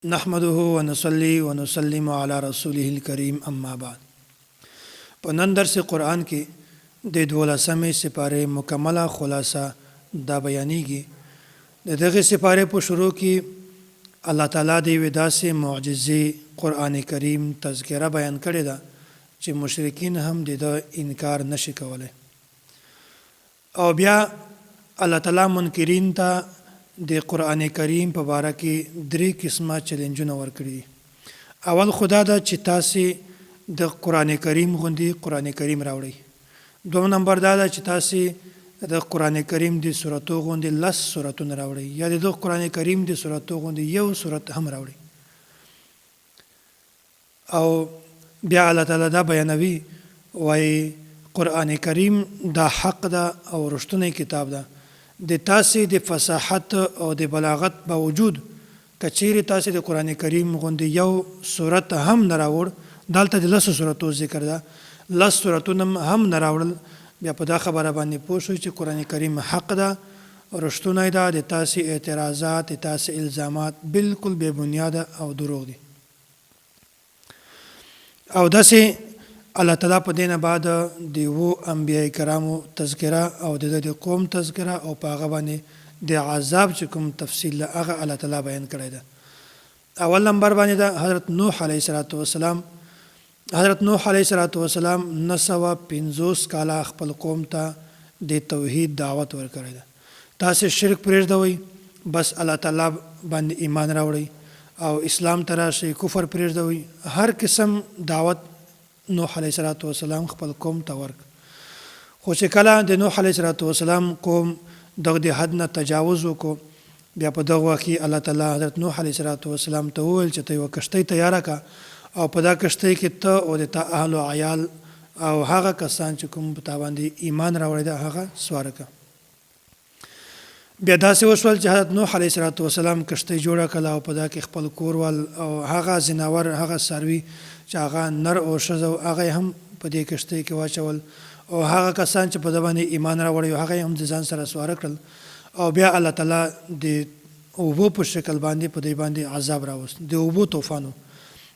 نحمده ونصلي ونسلم على رسوله الكريم اما بعد. په نن درس قرآن کې د 12مې سپاره مکمله خلاصه دا بیانېږي. د دغه سپاره په شروع کې الله تعالی د وداسې معجزې قرآن کریم تذکره بیان کړې ده چې مشرکین هم د انکار نشي کولای. او بیا الله تعالی منکرین ته د قرآن کریم په باره کې 3 قسمه چیلنجونه ورکړي. اول خدا دا چې تاسو د قرآن کریم غوندي قرآن کریم راوړئ. دوم نمبر دا چې تاسو د قرآن کریم د سوراتو غوندي 10 سوراتونه راوړئ یا د قرآن کریم د سوراتو غوندي یو سورت هم راوړئ. او بیا الله تعالی دا بیانوي وای قرآن کریم دا حق ده او رښتونی کتاب ده. د تاسې د فصاحت او د بلاغت باوجود کچېرې تاسې د قرآن کریم غوندې یو صورت هم نه راوړ، دلته د 10 سورتو ذکر ده، 10 سورتونه هم نه راوړل، بیا په دا خبره باندې پوه شئ چې قرآن کریم حق ده، رښتونی ده. د تاسې اعتراضات، د تاسې الزامات بالکل بې بنیاده او دروغ دي. او داسې الله تعالی په دینه بعد د انبیاء کرامو تذکره او د قوم تذکره او په هغه باندې د عذاب چې کوم تفصیل هغه الله تعالی بیان کړی ده. اول نمبر باندې ده حضرت نوح علیه السلام. حضرت نوح علیه السلام 950 کاله خپل قوم ته د توحید دعوت ورکړی ده. تاسو شرک پرېږدئ، بس الله تعالی باندې ایمان راوړئ او اسلام ته راشئ، کفر پرېږدئ. هر قسم دعوت نوح علیه السلام خپل قوم ته ورک. خو چې کله د نوح علیه السلام قوم دغه د حد نه تجاوز وکړو، بیا په دغه وخت کې الله تعالی حضرت نوح علیه السلام ته وویل چې ته یوه کښتۍ تیاره کړه او په دا کښتۍ کې ته او د تا اهل و عیال او هغه کسان چې کوم په تا باندې ایمان راوړی ده هغه سواره کړه. بیا داسې وشول چې حضرت نوح علیه السلام کښتۍ جوړه کړله او په دا کې خپل کورول او هغه ځناور، هغه څاروي چې هغه نر او ښځه هغه هم په دې کښتۍ کې واچول او هغه کسان چې په ده باندې ایمان راوړی هغه هم د ځان سره سواره کړل. او بیا الله تعالی د اوبو په شکل باندې په دې باندې عذاب راوست، د اوبو طوفانو،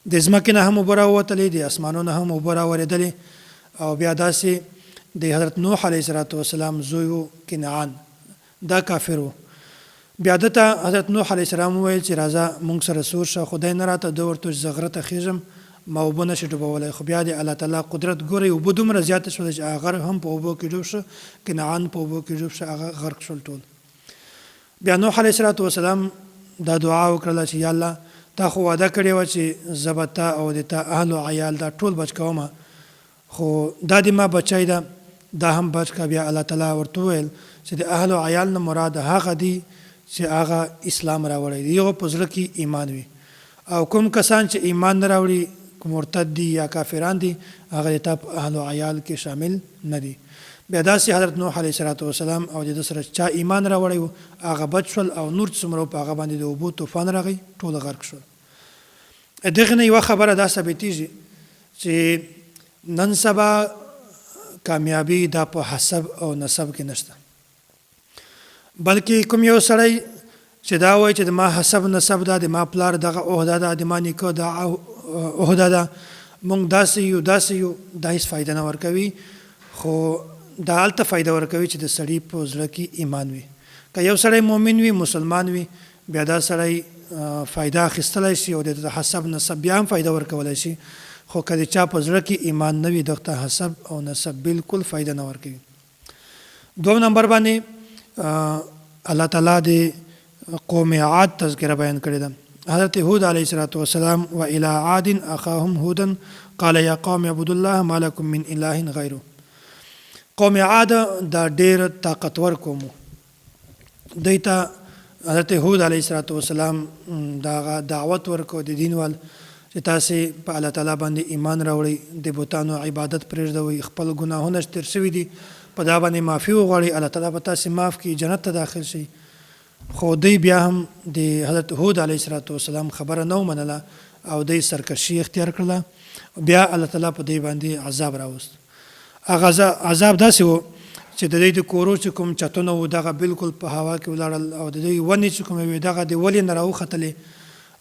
د ځمکې نه هم اوبه راووتلې، د اسمانو نه هم اوبه راورېدلې. او بیا داسې د حضرت نوح علیه السلام زوی و کنعان، دا کافر و. بیا دته حضرت نوح علیه السلام وویل چې راځه موږ سره سور شه. خدای نه راته ده ورته زه غره ته خیږم، ما اوبه نشي ډوبولی. خو بیا د الله تعالی قدرت ګورئ، اوبه دومره زیاته شوله چې هغه غر هم په اوبو کې ډوب شه، کنعان په اوبو کې ډوب شه، هغه غرق شول ټول. بیا نوح علیه السلام دا دعا وکړله چې یا الله تا خو وعده کړې وه چې زه به تا او د تا اهل و عیال دا ټول بچ کومه، خو دا د ما بچی ده، دا هم بچ که. بیا الله تعالی ورته وویل چې د اهل و عیال نه مراد هغه دي چې هغه اسلام راوړی دی، یو په زړه کې ایمان وي. او کوم کسان چې ایمان نه راوړي، مرتد دي یا کافران دي، هغه د تا په اهل و عیال کې شامل نه دي. بیا داسې حضرت نوح علیه السلام او د ده سره چا ایمان راوړی و هغه بچ شول او نور څومره په هغه باندې د اوبو طوفان راغی، ټول غرق شول. دغه نه یوه خبره دا ثابتېږي چې نن سبا کامیابي دا په حسب او نسب کې نشته، بلکې کوم یو سړی چې دا وایي چې د ما حسب نسب ده، د ما پلار دغه عهده ده، د ما نیکه دا عهده ده، موږ داسې یو داسې یو، دا هېڅ فایده نه ورکوي. خو دا هلته فایده ورکوي چې د سړي په زړه کې ایمان وي. که یو سړی مؤمن وي، مسلمان وي، بیا دا سړی فایده اخیستلی شي او د حسب نسب بیا هم فایده ورکولی شي. خو که د چا په زړه کې ایمان نه وي، دغه ته حسب او نسب بالکل فایده نه ورکوي. دوم نمبر باندې الله تعالی د قوم عاد تذکره بیان کړې ده. حضرت هود علیه السلام و الی عاد اخاهم هودا قال یا قوم اعبدوا الله ما لکم من اله غیره. قوم عاد دا ډېر طاقتور قوم و. دوی ته حضرت هود علیه السلام دا دعوت ورکو د دین وال چې تاسې په الله تعالی باندې ایمان راوړئ، د بتانو عبادت پرېږدئ، خپل ګناهونه چې تېر شوي دي په دا باندې معافي وغواړئ، الله تعالی به تاسې معاف کړي، جنت ته داخل شئ. خو دوی بیا هم د حضرت هود علیه السلام خبره نه ومنله او دوی سرکشي اختیار کړله. بیا الله تعالی په دوی باندې عذاب راوست. هغه عذاب داسې و چې د دوی د کورو چې کوم چتونه وو دغه بالکل په هوا کې ولاړل او د دوی ونې چې کومې وې دغه د ولې نه راوختلې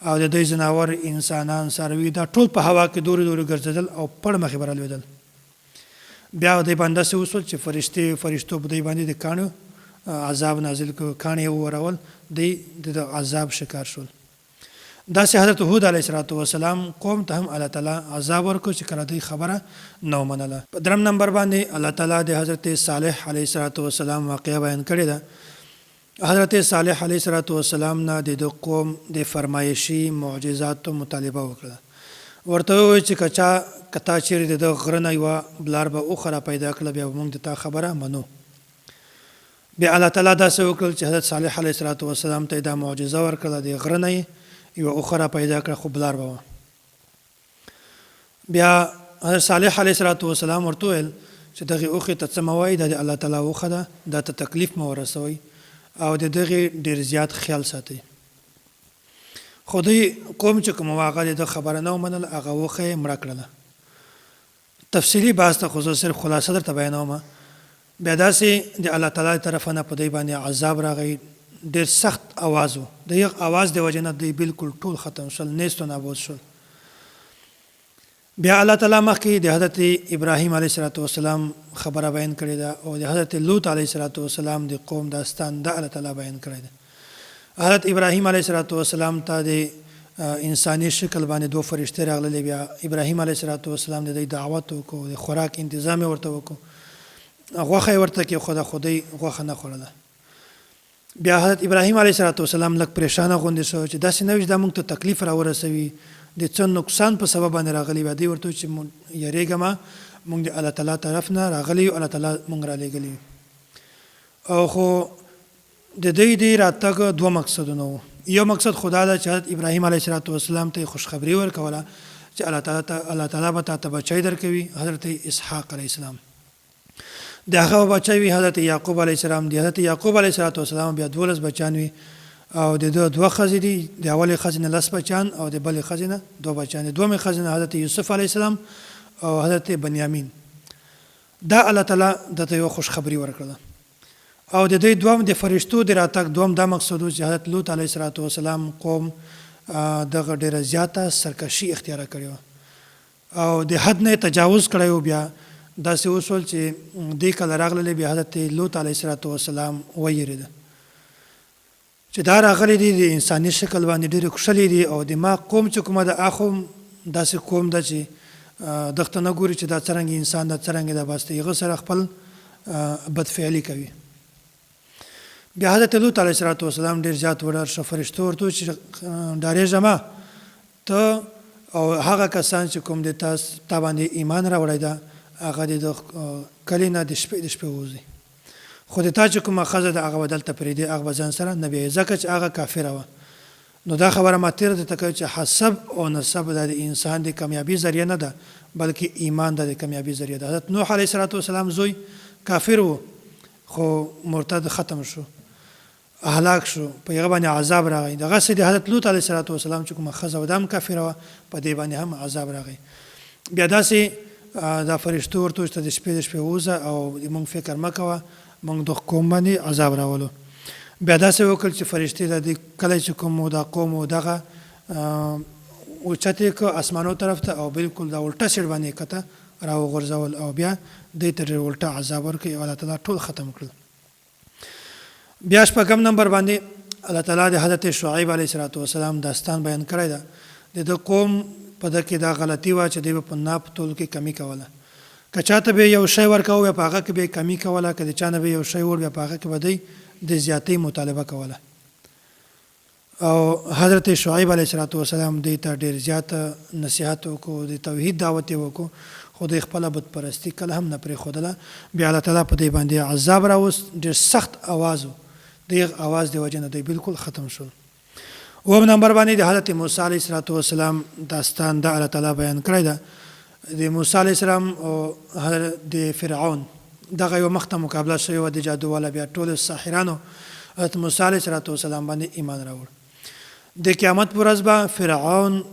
او د دوی ځناور انسانان څاروي دا ټول په هوا کې دورې دورې ګرځېدل او پړ مخې به رالوېدل. بیا دوی باندې داسې وسول چې فرشتو په دوی باندې د کاڼو عذاب نازل کړو، کاڼې وورول، دوی د عذاب شکار شول. داسې حضرت هود علیه السلام قوم ته هم الله تعالی عذاب ورکړو چې کله دوی خبره نه ومنله. په درېم نمبر باندې الله تعالی د حضرت صالح علیه السلام واقعه بیان کړې ده. حضرت صالح علیه السلام نه د قوم د فرمایشي معجزاتو مطالبه وکړه. ورته وویل چې کتا چیرې د غره نه یوه بلار به اوښه را پیدا کړله بیا به موږ د تا خبره منو. بیا الله تعالی داسې وکړل چې حضرت صالح علیه السلام ته یې دا معجزه ورکړله، د غره نه یې یوه اوښه را پیدا کړه خو بلار به وه. بیا حضرت صالح علیه السلام ورته وویل چې دغې اوښې ته څه مه وایي، دا د الله تعالی اوښه ده، دا ته تکلیف مه ورسوئ او د دغې ډېر زیات خیال ساتئ. خو دوی قوم چې کوم هغه د خبره نه ومنله، هغه اوښه یې مړه کړله. تفصیلي بحث ته خو زه صرف خلاصه درته بیانوم. بیا داسې د الله تعالی طرفه نه په دوی باندې عذاب راغی، ډېر سخت اواز و. د یغ اواز د وجې نه دوی بالکل ټول ختم شول، نیست و نابود شول. بیا الله تعالی مخکې د حضرت ابراهیم علیه السلام خبره بیان کړې ده او د حضرت لوط علیه السلام د قوم داستان د الله تعالی بیان کړی ده. حضرت ابراهیم علیه السلام ته د انساني شکل باندې دوه فرشتې راغللې. بیا ابراهیم علیه السلام د دوی دعوت وکړو، د خوراک انتظام یې ورته وکړو، غوښه یې ورته کېښوده خو دوی غوښه نه خوړله. بیا حضرت ابراهیم علیه السلام لږ پریشانه غوندې شو چې داسې نه وي چې دا موږ ته تکلیف راورسوي، د څه نقصان په سبب باندې راغلی. بیا دوی ورته وویل چې یریږه مه، موږ د الله تعالی طرف نه راغلي یو، الله تعالی موږ رالیږلي یو. او خو د دوی د راتګ دوه مقصدونه وو. یو مقصد خدا ده چې حضرت ابراهیم علیه السلام ته خوشخبري ورکوله چې الله تعالی به تا ته بچی درکوي، حضرت اسحاق علیه السلام. د هغه بچی وي حضرت یعقوب علیه السلام. د حضرت یعقوب علیه السلام بیا 12 بچیان وي او د دوه ښځې دي، د اولې ښځې نه 10 بچیان او د بلې ښځې نه 2 بچیان. د دویمې ښځې نه حضرت یوسف علیه السلام او حضرت بنیامین. دا الله تعالی دته یو خوشخبري ورکړله. او د دوی دوم د فرشتو د راتګ دوم دا مقصد و چې حضرت لوط علیه السلام قوم دغه ډېره زیاته سرکشي اختیاره کړې وه او د حد نه تجاوز کړی و. بیا داسې وشول چې دې کله راغللی، بیا حضرت لوط علیه السلام ویرېده چې دا راغلی دي د انساني شکل باندې ډېرې کښلې دي او د ما قوم چې کومه ده هغه داسې قوم ده چې دغته نه ګوري چې دا څرنګه انسان ده، څرنګه ده، بس د هغه سره خپل بدفعلي کوي. بیا حضرت لوط علیه السلام ډېر زیات وډار شو. فرشتو ورته وویل چې ډارېږه مه، ته او هغه کسان چې کوم د تا باندې ایمان راوړی ده هغه د کلي نه د شپې ووځي، خو د تا چې کومه ښځه ده هغه به دلته پرېږدي، هغه به ځان سره نه بیایي ځکه چې هغه کافره وه. نو دا خبره ما تېره درته کوي چې حسب او نسب دا د انسان د کامیابي ذریعه نه ده، بلکې ایمان د کامیابي ذریعه ده. حضرت نوح علیه السلام زوی کافر و خو مرتد ختم شو، هلاک شو، په هغه باندې عذاب راغی. دغسې د حضرت لوط علیه السلام چې کومه ښځه وه دا هم کافره وه، په دې باندې هم عذاب راغی. بیا داسې دا فرشتو ورته وویل چې د شپې ووځه او موږ فکر مه کوه، موږ د قوم باندې عذاب راولو. بیا داسې وکړل چې فرشتې د کله چې کوم دا قوم و دغه اوچت یې کړه اسمانو طرف ته او بالکل دا الټه سیټ باندې یې کته راوغورځول او بیا دوی ته ډېر الټه عذاب ورکړي او الله تعالی ټول ختم کړل. بیا شپږم نمبر باندې الله تعالی د حضرت شعیب علیه السلام داستان بیان کړی ده. د قوم په ده کې دا غلطي وه چې دوی به په ناپ تول کې کمی کوله. که چاته به یو شی ورکوه بیا په هغه کې به یې کمی کوله، که د چا نه به یو شی وړ بیا په هغه کې به دوی د زیاتۍ مطالبه کوله. او حضرت شعیب علیه السلام دوی ته ډېر زیات نصیحت وکړو، د توحید دعوت یې وکړو، خو دوی خپله بتپرستي کله هم نه پرېښودله. بیا الله تعالی په دوی باندې عذاب راوست، ډېر سخت اواز و، د هغه اواز د وجې نه دوی بالکل ختم شول. اووم نمبر باندې د حضرت موسی علیه السلام داستان د الله تعالی بیان کړی ده. د موسی علیه السلام او د فرعون دغه یو مخ ته مقابله شوې وه د جادو والا. بیا ټولو ساحرانو حضرت موسی علیه السلام باندې ایمان راوړ. د قیامت په ورځ به فرعون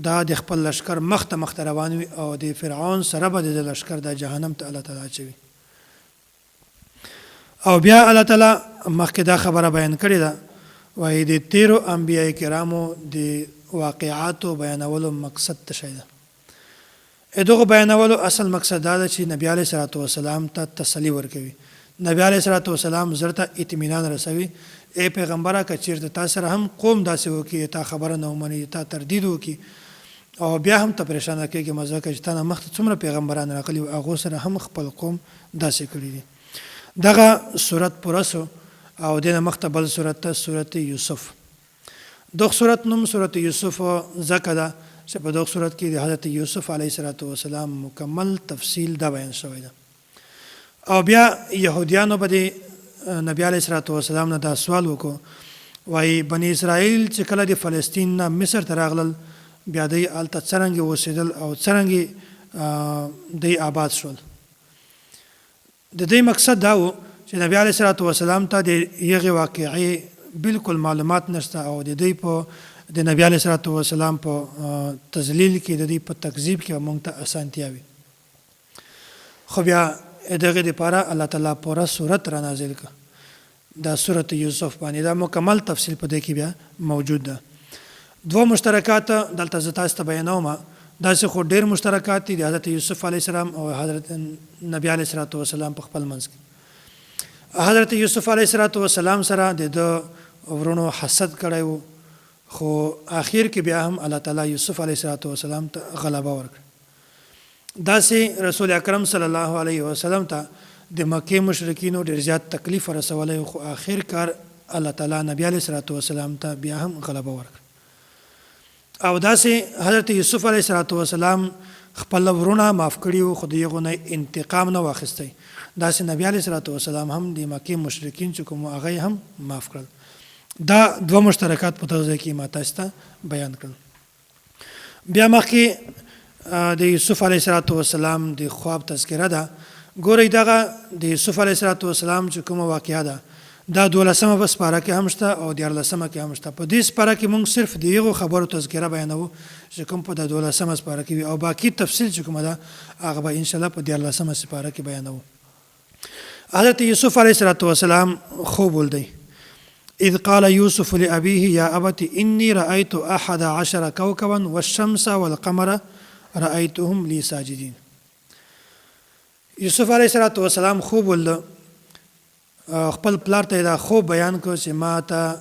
دا د خپل لښکر مخ ته روان وي او د فرعون سره به د لښکر د جهنم ته الله تعالی اچوي. او بیا الله تعالی مخکې دا خبره بیان کړې ده، وایي د تیرو انبیاء کرامو د واقعاتو بیانولو مقصد څه شی ده؟ دغه بیانولو اصل مقصد دا ده چې نبی علیه صلوات وسلام ته تسلی ورکوي، نبی علیه صلوات وسلام زړه ته اطمینان رسوي. ای پیغمبره که چېرته تا سره هم قوم داسې وکړي، تا خبره نه ومني، تا تردید وکړي او بیا هم ته پریشانه کېږي، ځکه چې تا نه مخکې څومره پیغمبران راغلي وو، هغو سره هم خپل قوم داسې کړي دي. دغه صورت پوره سو او دې نه مخته بل صورت ته صورت یوسف. دغه صورت نوم صورت یوسف ځکه ده چې په دغه صورت کې د حضرت یوسف علیه السلام مکمل تفصیل دا بیان شوی ده. او بیا یهودیانو به د نبی علیه السلام نه دا سوال وکړو، وایي بني اسرائیل چې کله د فلسطین نه مصر ته راغلل، بیا دوی هلته څرنګې اوسېدل او څرنګې دوی آباد شول. د دې مقصد دا و چې نبی علیه السلام ته د هغې واقعې بالکل معلومات نشته او د دوی په د نبی علیه السلام په تذلیل کې، د دوی په تکذیب کې موږ ته اسانتیا وي. خو بیا دغه دپاره الله تعالی پوره صورت را نازل کړه، دا صورت یوسف باندې. دا مکمل تفصیل په دې کې بیا موجود ده. دوه مشترکات دلته زه تاسو ته بیانوم، داسې خو ډېر مشترکات دي د حضرت یوسف علیه السلام او حضرت نبی علیه السلام په خپل منځ کې. حضرت یوسف علیه السلام سره د ده ورونو حسد کړی و، خو آخر کې بیا هم الله تعالی یوسف علیه السلام ته غلبه ورکړه. داسې رسول اکرم صلی الله علیه وسلم ته د مکې مشرکینو ډېر زیات تکلیف ورسولی، خو آخر کار الله تعالی نبی علیه السلام ته بیا هم غلبه ورکړه. او داسې حضرت یوسف علیه السلام خپل ورونه معاف کړي وو، خو د هغو نه انتقام نه واخیستی. داسې نبی علیه السلام هم د مکې مشرکین چې کوم هغه یې هم معاف کړل. دا دوه مشترکات په دغه ځای کې ما تاسو ته بیان کړل. بیا مخکې د یوسف علیه السلام د خواب تذکره ده. ګورئ دغه د یوسف علیه السلام چې کومه واقعه ده، دا 12مه په سپاره کې هم شته او 14مه کې هم شته. په دې سپاره کې موږ صرف د هغو خبرو تذکره بیانوو چې کوم په د 12مه سپاره کې وي، او باقي تفصیل چې کومه ده هغه به انشاءالله په 14مه سپاره کې بیانوو. حضرت یوسف علیه السلام خوب ولدی. اذ قال یوسف لأبیه یا ابت انی رأیت 11 کوكبا والشمس والقمر رأیتهم لی ساجدین. یوسف علیه السلام خوب ولده، خپل پلار ته دا خوب بیان کړ چې ما ته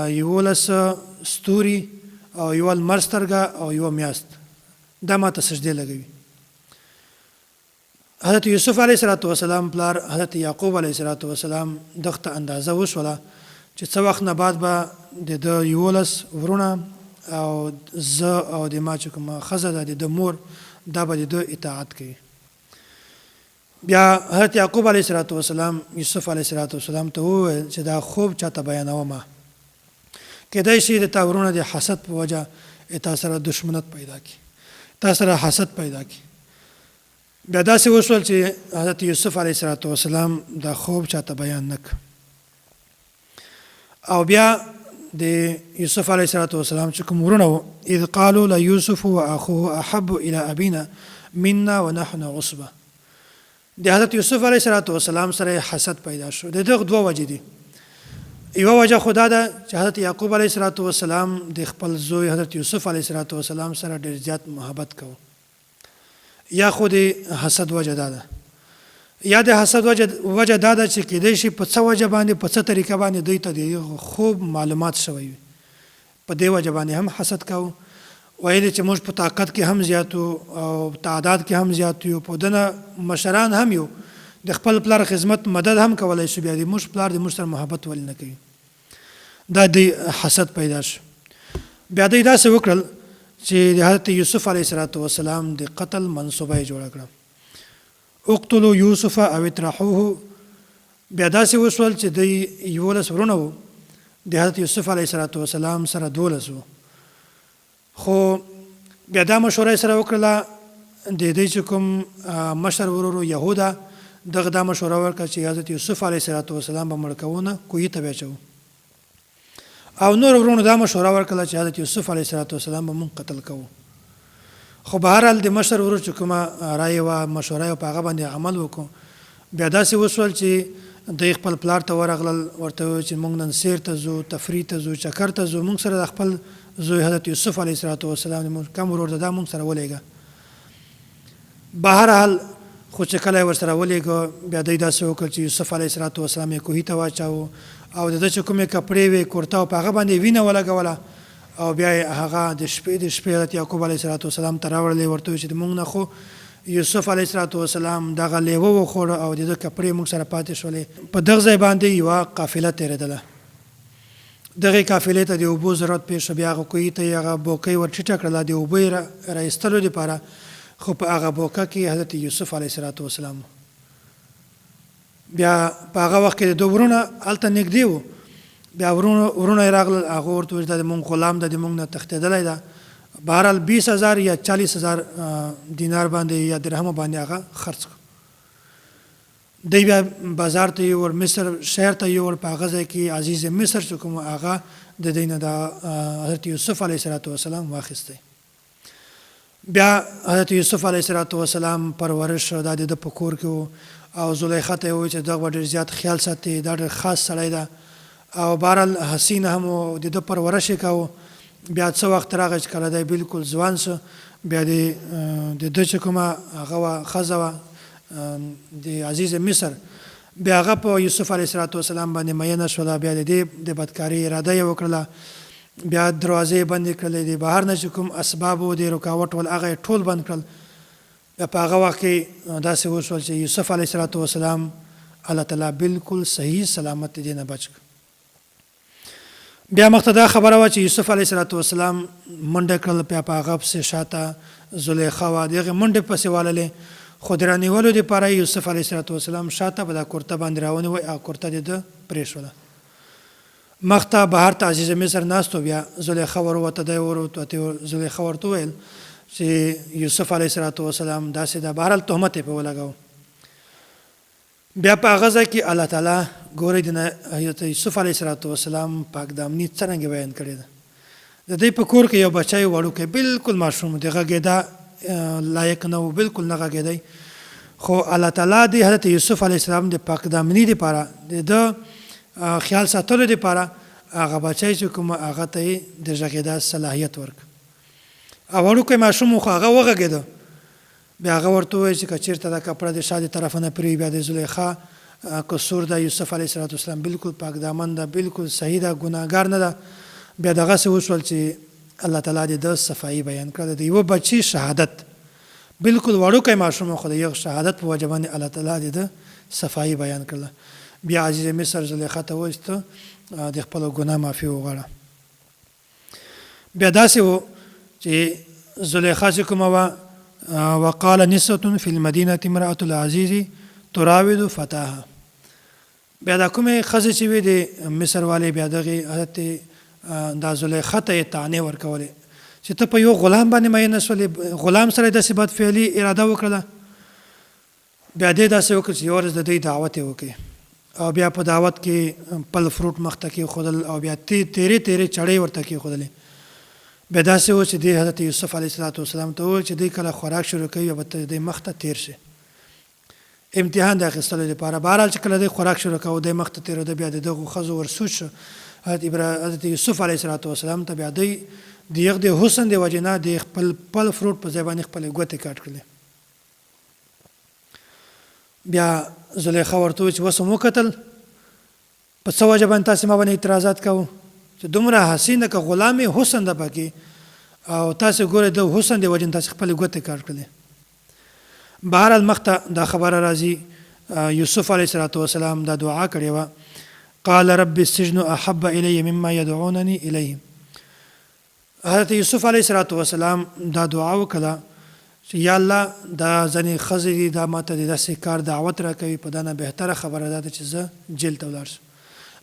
11 ستوري او 1 لمر سترګه او 1 میاشت دا ما ته سجدې لګوي. حضرت یوسف علیه السلام پلار حضرت یعقوب علیه السلام دغه ته اندازه وشوله چې څه وخت نه بعد به د ده 11 ورونه او زه او د ما چې کومه ښځه ده د ده مور، دا به د ده اطاعت کوي. بیا حضرت یعقوب علیه السلام یوسف علیه السلام ته وویل چې دا خوب چاته بیانومه، کیدای شي د تا ورونه د حسد په وجه تا سره دشمنت پیدا کړي، تا سره حسد پیدا کړي. بیا داسې وشول چې حضرت یوسف علیه السلام دا خوب چاته بیان نه کړ. او بیا د یوسف علیه السلام چې کوم ورونه وو، اذ قالوا لیوسف واخوه احب الی ابینا منا ونحن عصبه. د حضرت یوسف علیه السلام سره حسد پیدا شو. د دغه دوه وجې دي. یوه وجه خو دا ده چې حضرت یعقوب علیه السلام د خپل زوی حضرت یوسف علیه السلام سره ډېر زیات محبت کوو، یا خو د حسد وجه دا ده، یا د حسد وجه دا ده چې کیدای شي په څه وجه باندې په څه طریقه باندې دوی ته د خوب معلومات شوی وي، په دې وجه باندې هم حسد کوو. ویل چې موږ په طاقت کې هم زیات او تعداد کې هم زیات یو، په دنه مشران هم یو، د خپل پلار خدمت مدد هم کولی شو، بیا د موږ پلار د موږ سره محبت ولې نه کوي. دا د حسد پیدا شو. بیا دوی داسې وکړل چې د حضرت یوسف علیه السلام د قتل منصوبه یې جوړه کړه. اقتلوا یوسف او اطرحوه. بیا داسې وشول چې دوی 11 ورونه وو، د حضرت یوسف علیه السلام سره 12 وو، خو بیا دا مشوره سره وکړله د دوی چې کوم مشر ورور یهودا، دغه دا مشوره ورکړه چې حضرت یوسف علیه السلام به مړ کوو نه، کوهي ته به اچوو. او نور ورونو دا مشوره ورکړله چې حضرت یوسف علیه السلام به مونږ قتل کوو. خو بهرحال د مشر ورور چې کومه رایه وه، مشوره یې په هغه باندې عمل وکړو. بیا داسې وشول چې دوی خپل پلار ته ورغلل، ورته وویل چې مونږ نن سیر ته ځو، تفریح ته ځو، چکر ته ځو، مونږ سره د خپل زوی حضرت یوسف علیه السلام کم ورور ده دا مونږ سره ولېږه. بهرحال خو چې کله یې ورسره ولېږه بیا دی داسې وکړل چې یوسف علیه السلام یې کوهي ته واچاوه او د ده چې کومې کپړې وې کورته او په هغه باندې وینه ولګوله او بیا یې هغه د شپې حضرت یعقوب علیه السلام ته راوړلې ورته ویل چې موږ نه خو یوسف علیه السلام دغه لیوه وخوړه او د ده کپړې موږ سره پاتې شولې. په دغه ځای باندې یوه قافله تېرېدله. دغې قافلې ته د اوبو ضرورت پېښ شو. بیا هغه کوهي ته یې هغه بوکۍ ور ټیټه کړله د اوبو یې را ایستلو دپاره، خو په هغه بوکه کې حضرت یوسف علیه السلام بیا په هغه وخت کې د دوه ورونه هلته نږدې وو. بیا ورونه یې راغلل، هغه ورته ویل دا د مونږ غلام ده، د مونږ نه تښتېدلی ده. بهرحال 20,000 یا 40,000 دینار باندې یا درهمو باندې هغه خرڅ کړ. دی بیا بازار ته یوړ، مصر شهر ته یوړ. په هغه ځای کې عزیز مصر چې کوم هغه د دی نه د حضرت یوسف علیه السلام واخیستی. بیا حضرت یوسف علیه السلام پرورش دا د ده په کور کې و او زلیخا ته یې وویل چې دغه به ډېر زیات خیال ساتي، دا ډېر خاص سړی ده او بهرحال حسین هم و، د ده پرورش یې کاوه. بیا څه وخت راغی چې کله دی بلکل ځوان سو، بیا د ده چې کومه هغه وه ښځه وه د عزیز مصر، بیا هغه په یوسف علیه السلام باندې مینه شوله. بیا د دې د بدکارۍ اراده یې وکړله. بیا دروازې یې بندې کړلې، د بهر نه چې کوم اسباب و د رکاوټ ول هغه یې ټول بند کړل. بیا په هغه وخت کې داسې وشول چې یوسف علیه السلام الله تعالی بلکل صحیح سلامت دې نه بچ کړ. بیا مخته دا خبره وه چې یوسف علیه السلام منډه کړل، بیا په هغه پسې شاته زلیخا وه، د هغې منډې پسې واللې، خو د رانیولو دپاره یوسف علیه السلام شاته په دا کورته باندې راونیوی او کورته د ده پرېښوله. مخته بهر ته عزیز مصر ناست و. بیا زلیخا وروته، دی وروته، زلیخا ورته وویل چې یوسف علیه السلام داسې ده. بهرحال تهمت یې پرې ولګاوه. بیا په هغه ځای کې الله تعالی ګورئ د حضرت یوسف علیه السلام پاک دامني څرنګه بیان کړې ده. د دوی په کور کې یو بچی وړوکی بلکل ماشوم، د غږېدا لایق نه و، بلکل نه غږېدی، خو الله تعالی د حضرت یوسف علیه السلام د پاک دامني دپاره د ده خیال ساتلو دپاره هغه بچی چې کوم هغه ته یې د غږېدا صلاحیت ورکړ. او وړوکی ماشوم و خو هغه وغږېده. بیا هغه ورته وویل چې که چېرته دا کپړه د شا د طرفه نه پرې وي، بیا د زلیخا قصور ده، یوسف علیه السلام بلکل پاک دامن ده، بلکل صحیح ده، ګناهګار نه ده. بیا دغسې وشول چې الله تعالی د ده صفایي بیان کړه. د یوه بچي شهادت، بلکل وړوکی ماشوم خو د یو شهادت په وجه باندې الله تعالی د ده صفایي بیان کړله. بیا عزیز مصر زلیخا ته وویل چې ته د خپلو ګناه معافي وغواړه. بیا داسې و چې زلیخا چې کومه وه، وقال نسوة فی المدینة امرأة العزیز تراود فتاها. بیا دا کومې ښځې چې وې د مصر والې، بیا دغې حضرت دا زلیخا ته یې طعنې ورکولې چې ته په یو غلام باندې مینه شولې، غلام سره یې داسې بدفعلي اراده وکړله. بیا دې داسې وکړه چې یوه ورځ د دوی دعوت یې وکړي او بیا په دعوت کې پل فروټ مخته کېښودل او بیا تیرې چړې ورته کېښودلې. بیا داسې و چې دی حضرت یوسف علیه السلام ته وویل چې دی کله خوراک شروع کوي بیا به دی مخ ته تیر شي، امتحان د اخیستلو دپاره. بهرحال چې کله دی خوراک شروع کوه دی مخ ته تېرېده، بیا د دغو ښځو ورسوچ شو حضرت یوسف علیه السلام ته. بیا دی د یغ د حسن د وجې نه د خپل پل فروټ په ځای باندې خپلې ګوتې کاټ کړلې. بیا زلیخا ورته وویل چې اوس هم وکتل په څه وجه باندې تاسې ما باندې اعتراضات کوو چې دومره حسینه که غلامې حسن ده پکې او تاسې ګورئ د حسن د وجې نه تاسې خپلې ګوتې کاټ کړلې. بهرحال مخته دا خبره راځي یوسف علیه السلام دا دعا کړې وه، قال رب السجن احب الی مما یدعوننی الیه. حضرت یوسف علیه السلام دا دعا وکړه چې یا الله دا ځینې ښځې دي دا ماته د داسې کار دعوت راکوي، په دا نه بهتره خبره دا ده چې زه جیل ته ولاړ شم.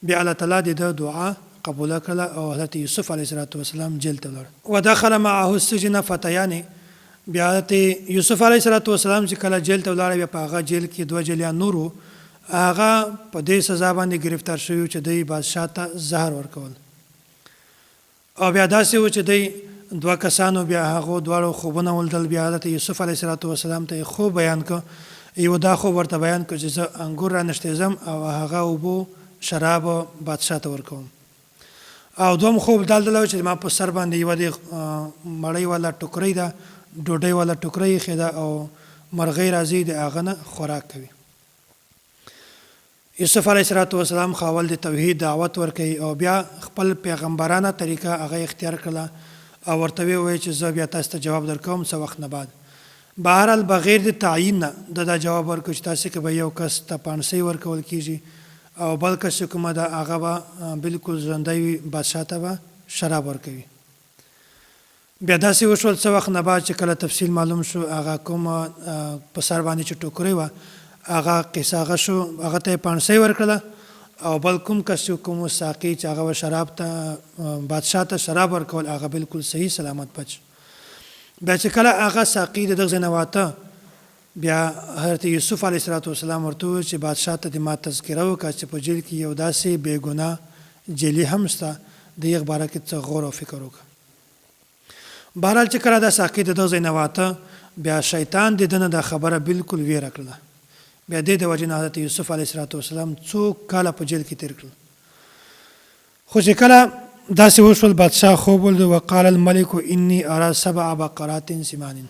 بیا الله تعالی د ده دعا قبوله کړله او حضرت یوسف علیه السلام جیل ته ولاړ. ودخل معه السجن فتیان. بیا حضرت یوسف علیه السلام چې کله جیل ته ولاړ، بیا په هغه جیل کې دوه جیلیان نور وو، هغه په دې سزا باندې گرفتار شوي چې دوی بادشاه ته زهر ورکول. او بیا داسې و چې دوی دوه کسانو بیا هغو دواړو خوبونه ولیدل. بیا حضرت یوسف علیه السلام ته یې خوب بیان کړ، یو دا خوب ورته بیان کړ چې زه انګور رانشتېزم او هغه اوبو شراب بادشاه ته ورکوم. او دوم خوب دال چې ما په سر باندې یوه د مړۍ والا ټوکرۍ ده، ډوډۍ والا ټوکرۍ ایښې ده او مرغۍ راځي د هغه نه خوراک کوي. یوسف علیه السلام خاول د توحید دعوت ورکوي او بیا خپل پیغمبرانه طریقه هغه اختیار کړله او ورته ووایي چې زه بیا تاسو ته جواب درکوم څه وخت نه بعد. بهرحال بغیر د تعیین نه دا جواب ورکړو چې تاسې که به یو کس ته پانسۍ ورکول کېږي او بل کس چې کومه ده هغه به بلکل ژوندی وي، بادشاه ته به شراب ورکوي. بیا داسې وشول څه وخت نه بعد چې کله تفصیل معلوم شو هغه کومه په سر باندې چې ټوکرۍ وه هغه قصه هغه شو، هغه ته یې پانسۍ ورکړله او بل کوم کس چې کوم ساقي چې هغه شراب ته بادشاه ته شراب ورکول هغه بلکل صحیح سلامت بچ. بیا چې کله هغه ساقي د دغه ځای نه واته بیا حضرت یوسف علیه السلام ورته وویل چې بادشاه ته د ما تذکره وکړه چې په جیل کې یو داسې بې ګناه جیلي هم شته، د هغې باره کې څه غور او فکر وکړه. بهرحال چې کله دا ساقي د دغه ځای نه واته بیا شیطان د ده نه دا خبره بلکل ویره کړله. بیا د وجې نه حضرت یوسف علیه السلام څو کاله په جیل کې تیر کړل. خو چې کله داسې وشول بادشاه خوب ولید وقال الملک انی ارى 7 بقرات سمان.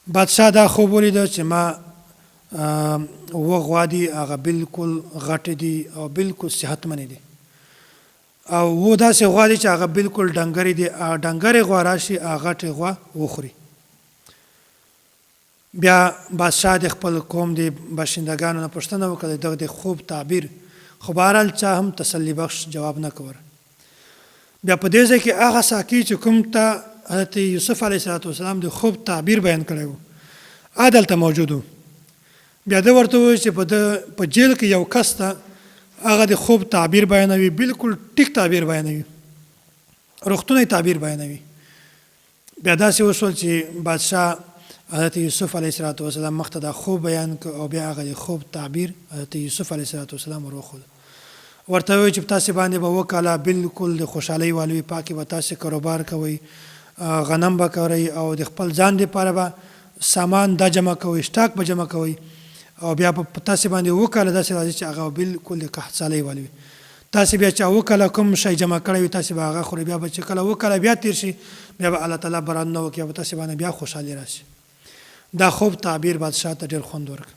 بادشاه دا خوب ولید چې ما اوه غوا دي هغه بلکل غټې دي او بلکل صحتمنې دي او اوه داسې غوا دي چې هغه بلکل ډنګرې دي، ډنګرې غوا راشي هغه غټې غوا وخوري. بیا بادشاه د خپل قوم د باشندګانو نه پوښتنه وکړه دغه د خوب تعبیر، خو بهرحال چا هم تسلی بخش جواب نه کور. بیا په دې ځای کې هغه ساقي چې کوم ته حضرت یوسف علیه السلام د خوب تعبیر بیان کړی و هلته موجود و. بیا ده ورته وویل چې په جیل کې یو کس ته هغه د خوب تعبیر بیانوي، بلکل ټیک تعبیر بیانوي، روغتونی تعبیر بیانوي. بیا داسې وشول چې بادشاه حضرت یوسف علیه السلام مخ ته دا خوب بیان کړ او بیا هغه د خوب تعبیر حضرت یوسف علیه السلام ور وښود. ورته وویل چې په تاسې باندې به 2 کاله بلکل د خوشحالۍ والوي، پاکې به تاسې کاروبار کوئ، غنم به کوئ او د خپل ځان لپاره به سامان دا جمع کوئ، سټاک به جمع کوئ او بیا په تاسې باندې 2 کاله داسې راځي چې هغه بلکل د قحطسالۍ والوي. تاسې بیا چې 2 کاله کوم شی جمع کړی وي تاسې به هغه خورئ. بیا به چې کله 2 کاله بیا تیر شي بیا به الله تعالی باران نه وکړي او تاسې باندې بیا خوشحالي راشي. دا خوب تعبیر بادشاه ته ډېر خوند ورکړ.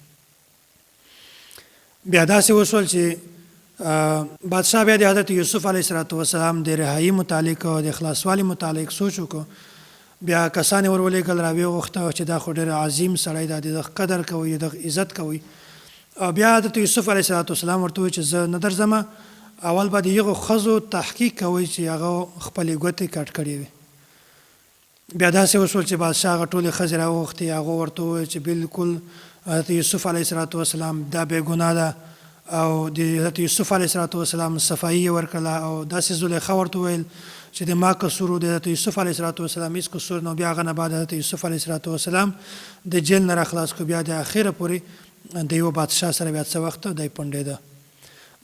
بیا داسې وشول چې بادشاه بیا د حضرت یوسف علیه السلام د رهایي متعلق او د خلاصوالي متعلق سوچ وکړو. بیا کسان یې ور ولېږل را ویې غوښته چې دا خو ډېر عظیم سړی دی، د دغه قدر کوئ، د دغه عزت کوئ. او بیا حضرت یوسف علیه السلام ورته وویل چې زه نه درځم، اول به د هغو ښځو تحقیق کوئ چې هغه خپلې ګوتې کټ کړې وي. بیا داسې وشول چې بادشاه هغه ټولې ښځې راوغوښتې، هغه ورته وویل چې بلکل حضرت یوسف علیه السلام دا بې ګناه ده او د حضرت یوسف علیه السلام صفایي یې ورکړله او داسې زلیخا ورته وویل چې د ما قصور و د حضرت یوسف علیه السلام هېڅ قصور نه و. بیا هغه نه بعد حضرت یوسف علیه السلام د جیل نه راخلاص کړو. بیا د اخره پورې د یوه بادشاه سره بیا څه وخت دی پنډېده.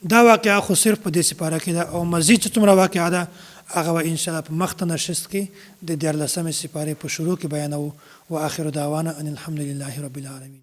دا واقعه خو صرف په دې سپاره کې ده او مزید چې څومره واقعه ده هغه به انشاءالله په مخته نشست کې د 14مې سپارې په شروع کې بیانوو. و آخر دعوانا ان الحمد لله رب العالمین.